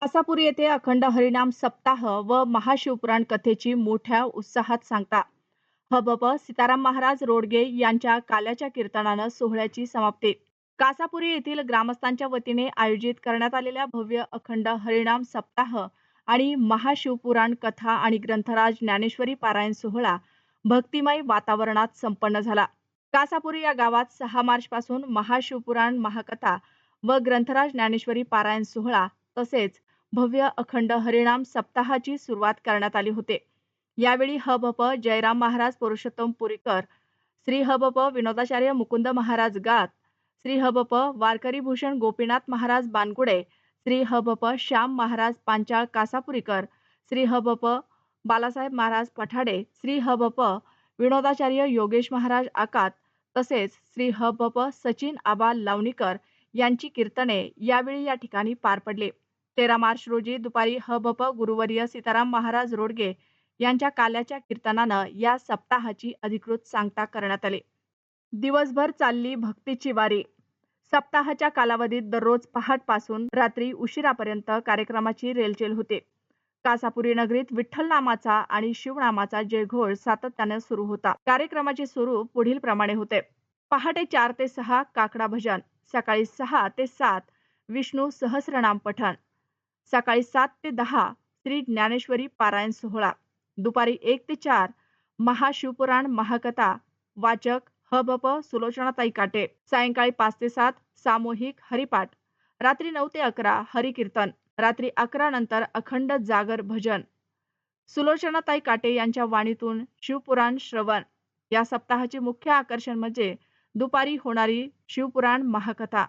कासापूर येथे अखंड हरिनाम सप्ताह व महाशिवपुराण कथेची मोठ्या उत्साहात सांगता. हबप सीताराम महाराज रोडगे यांच्या काल्याच्या कीर्तनानं सोहळ्याची समाप्ती. कासापुरी येथील ग्रामस्थांच्या वतीने आयोजित करण्यात आलेल्या भव्य अखंड हरिनाम सप्ताह आणि महाशिवपुराण कथा आणि ग्रंथराज ज्ञानेश्वरी पारायण सोहळा भक्तिमय वातावरणात संपन्न झाला. कासापुरी या गावात 6 मार्च पासून महाशिवपुराण महाकथा व ग्रंथराज ज्ञानेश्वरी पारायण सोहळा तसेच भव्य अखंड हरिनाम सप्ताहाची सुरुवात करण्यात आली होते. यावेळी हबप जयराम महाराज पुरुषोत्तम पुरीकर, श्री हबप विनोदाचार्य मुकुंद महाराज गात, श्री हबप वारकरी भूषण गोपीनाथ महाराज बानगुडे, श्री हबप श्याम महाराज पांचाळ कासापुरीकर, श्री हबप बालासाहेब महाराज पठाडे, श्री हबप विनोदाचार्य योगेश महाराज आकात तसेच श्री हबप सचिन आबा लावणीकर यांची कीर्तने यावेळी या ठिकाणी पार पडली. 13 मार्च रोजी दुपारी हबप गुरुवर्य सीताराम महाराज रोडगे यांच्या काल्याच्या कीर्तनानं या सप्ताहाची अधिकृत सांगता करण्यात आली. दिवसभर चालली भक्तीची वारी. सप्ताहाच्या कालावधीत दररोज पहाटपासून रात्री उशिरापर्यंत कार्यक्रमाची रेलचेल होते. कासापुरी नगरीत विठ्ठल नामाचा आणि शिवनामाचा जयघोष सातत्याने सुरू होता. कार्यक्रमाचे स्वरूप पुढील प्रमाणे होते. पहाटे 4 ते 6 काकडा भजन, सकाळी 6 ते 7 विष्णू सहस्रनाम पठण, सकाळी 7 ते 10 श्री ज्ञानेश्वरी पारायण सोहळा, दुपारी 1 ते 4 महाशिवपुराण महाकथा, वाचक हबप सुलोचनाताई काटे, सायंकाळी 5 ते 7 सामूहिक हरिपाठ, रात्री 9 ते 11 हरिकीर्तन, रात्री 11 नंतर अखंड जागर भजन. सुलोचनाताई काटे यांच्या वाणीतून शिवपुराण श्रवण. या सप्ताहाचे मुख्य आकर्षण म्हणजे दुपारी होणारी शिवपुराण महाकथा.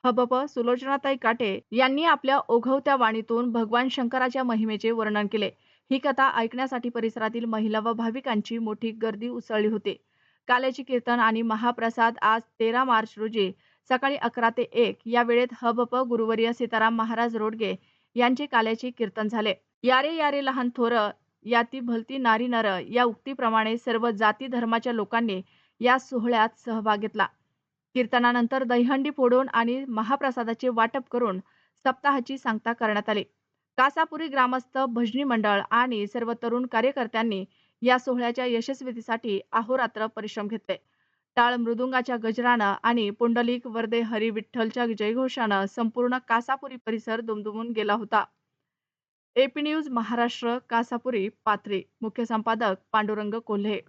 हबप सुलोचनाताई काटे यांनी आपल्या ओघवत्या वाणीतून भगवान शंकराच्या महिमेचे वर्णन केले. ही कथा ऐकण्यासाठी परिसरातील महिला व भाविकांची मोठी गर्दी उसळली होती. काल्याची कीर्तन आणि महाप्रसाद आज 13 मार्च रोजी सकाळी 11 ते 1 या वेळेत हबप गुरुवर्य सीताराम महाराज रोडगे यांचे काल्याचे कीर्तन झाले. यारे यारे लहान थोर याती भलती नारी नर या उक्तीप्रमाणे सर्व जाती धर्माच्या लोकांनी या सोहळ्यात सहभाग घेतला. कीर्तनानंतर दहीहंडी फोडून आणि महाप्रसादाचे वाटप करून सप्ताहाची सांगता करण्यात आली. कासापुरी ग्रामस्थ, भजनी मंडळ आणि सर्व तरुण कार्यकर्त्यांनी या सोहळ्याच्या यशस्वीतेसाठी अहोरात्र परिश्रम घेतले. टाळ मृदुंगाच्या गजरानं आणि पुंडलिक वरदे हरी विठ्ठलच्या जयघोषानं संपूर्ण कासापुरी परिसर दुमदुमून गेला होता. AP news Maharashtra, Kasapuri, Pathri. मुख्य संपादक पांडुरंग कोल्हे.